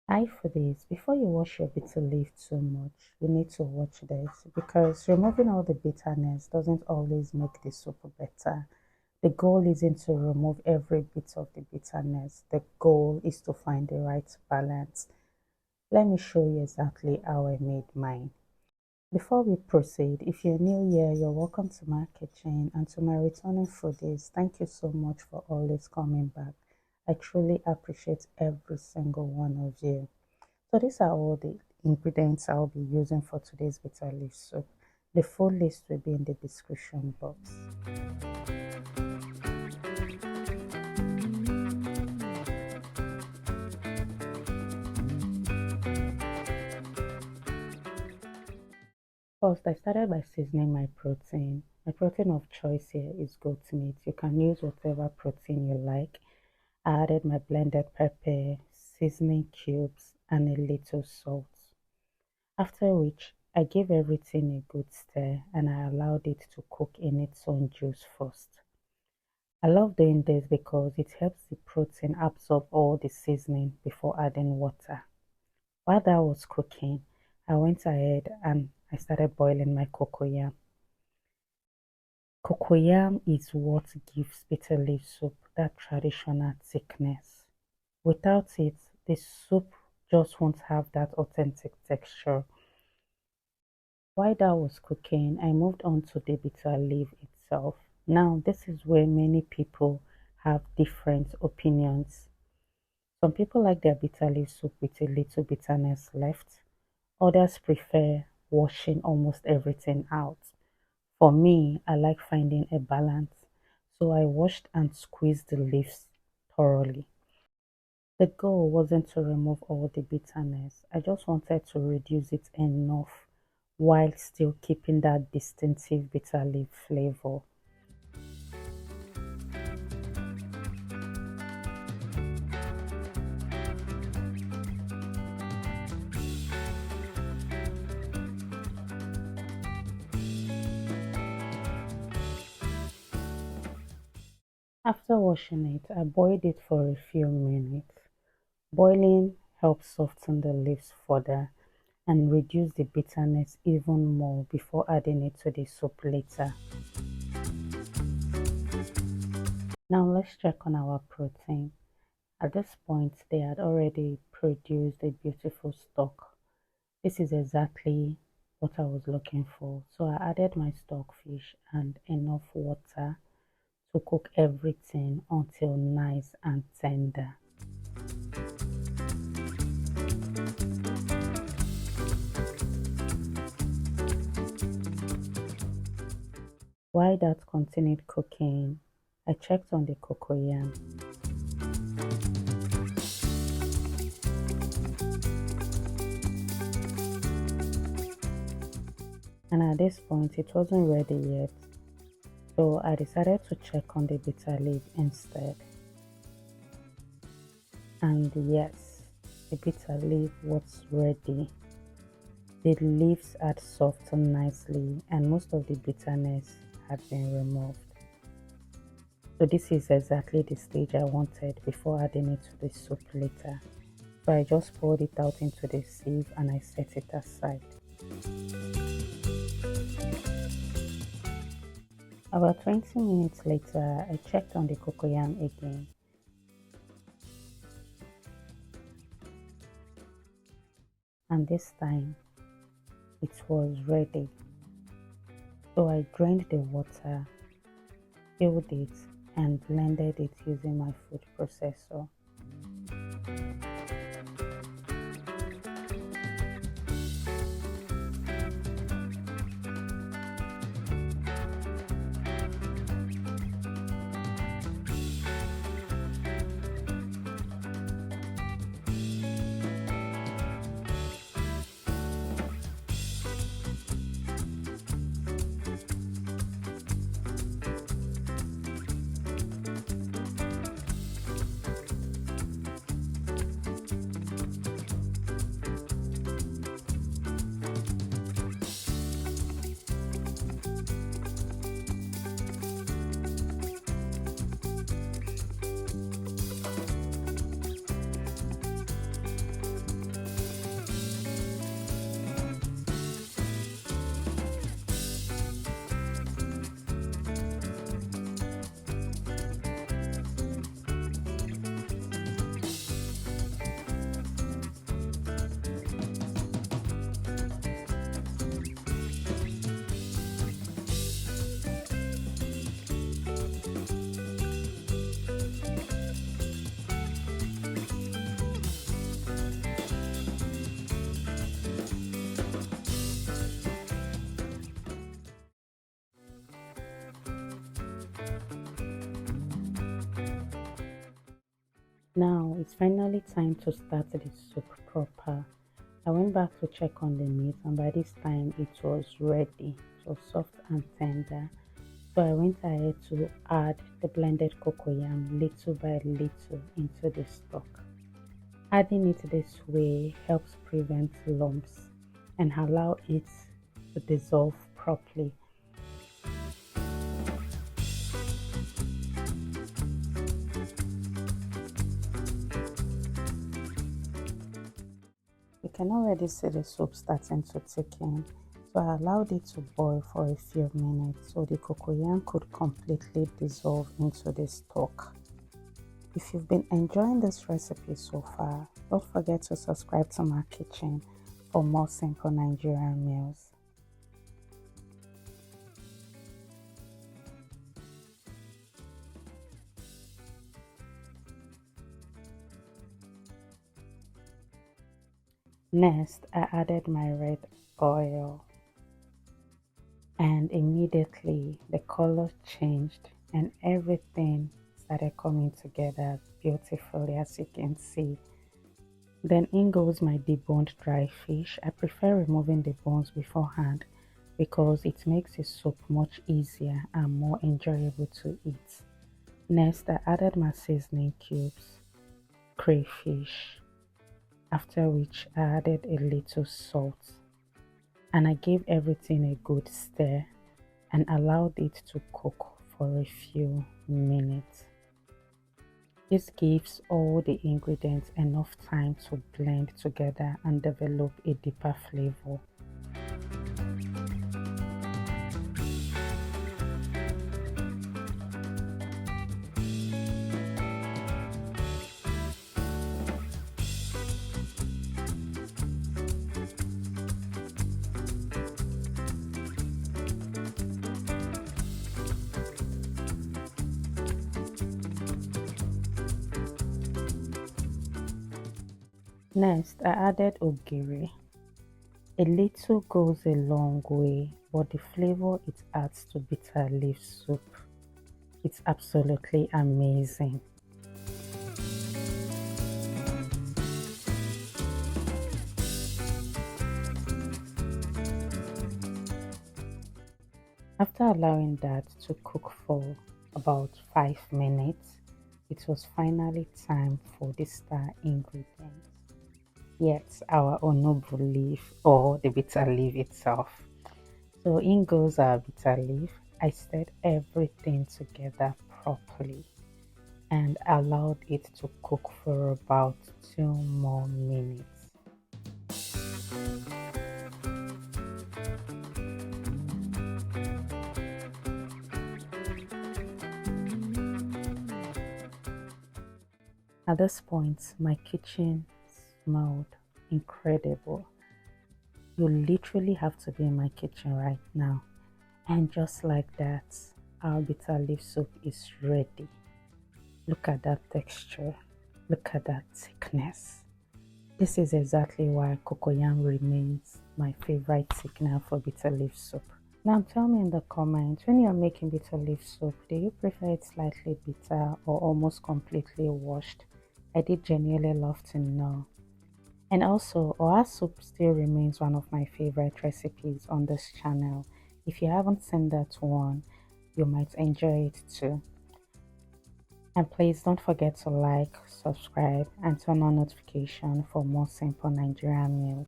Hi for this. Before you wash your bitter leaf too much, you need to watch this because removing all the bitterness doesn't always make the soup better. The goal isn't to remove every bit of the bitterness. The goal is to find the right balance. Let me show you exactly how I made mine. Before we proceed, if you're new here, you're welcome to MyKeecheen, and to my returning foodies, thank you so much for always coming back. I truly appreciate every single one of you. So these are all the ingredients I'll be using for today's bitter leaf soup. The full list will be in the description box. First, I started by seasoning my protein. My protein of choice here is goat meat. You can use whatever protein you like. I added my blended pepper, seasoning cubes, and a little salt. After which, I gave everything a good stir and I allowed it to cook in its own juice first. I love doing this because it helps the protein absorb all the seasoning before adding water. While that was cooking, I went ahead and I started boiling my cocoyam. Cocoyam is what gives bitter leaf soup that traditional thickness. Without it, the soup just won't have that authentic texture. While that was cooking, I moved on to the bitter leaf itself. Now, this is where many people have different opinions. Some people like their bitter leaf soup with a little bitterness left. Others prefer washing almost everything out. For me, I like finding a balance. So I washed and squeezed the leaves thoroughly. The goal wasn't to remove all the bitterness. I just wanted to reduce it enough while still keeping that distinctive bitter leaf flavor. After washing it, I boiled it for a few minutes. Boiling helps soften the leaves further and reduce the bitterness even more before adding it to the soup later. Now let's check on our protein. At this point, they had already produced a beautiful stock. This is exactly what I was looking for. So I added my stockfish and enough water to cook everything until nice and tender. While that continued cooking, I checked on the cocoyam. And at this point, it wasn't ready yet. So I decided to check on the bitter leaf instead. And yes, the bitter leaf was ready. The leaves had softened nicely and most of the bitterness had been removed. So this is exactly the stage I wanted before adding it to the soup later. So I just poured it out into the sieve and I set it aside. About 20 minutes later, I checked on the cocoyam again. And this time, it was ready. So I drained the water, filled it, and blended it using my food processor. Now it's finally time to start the soup proper. I went back to check on the meat, and by this time it was ready. It was soft and tender. So I went ahead to add the blended cocoyam little by little into the stock. Adding it this way helps prevent lumps and allow it to dissolve properly. You can already see the soup starting to thicken, so I allowed it to boil for a few minutes so the cocoyam could completely dissolve into the stock. If you've been enjoying this recipe so far, don't forget to subscribe to my kitchen for more simple Nigerian meals. Next, I added my red oil, and immediately the color changed and everything started coming together beautifully, as you can see. Then in goes my deboned dry fish. I prefer removing the bones beforehand because it makes the soup much easier and more enjoyable to eat. Next, I added my seasoning cubes, crayfish, after which I added a little salt, and I gave everything a good stir and allowed it to cook for a few minutes. This gives all the ingredients enough time to blend together and develop a deeper flavor. Next, I added ogiri. A little goes a long way, but the flavor it adds to bitter leaf soup, it's absolutely amazing. After allowing that to cook for about 5 minutes, it was finally time for the star ingredient. Yes, our Onugbu leaf or the bitter leaf itself. So in goes our bitter leaf. I stirred everything together properly and allowed it to cook for about 2 more minutes. At this point, my kitchen smelled incredible. You literally have to be in my kitchen right now. And just like that, our bitter leaf soup is ready. Look at that texture. Look at that thickness. This is exactly why cocoyam remains my favorite thickener for bitter leaf soup. Now tell me in the comments, when you're making bitter leaf soup, do you prefer it slightly bitter or almost completely washed? I did genuinely love to know. And also, oha soup still remains one of my favorite recipes on this channel. If you haven't seen that one, you might enjoy it too. And please don't forget to like, subscribe, and turn on notification for more simple Nigerian meals.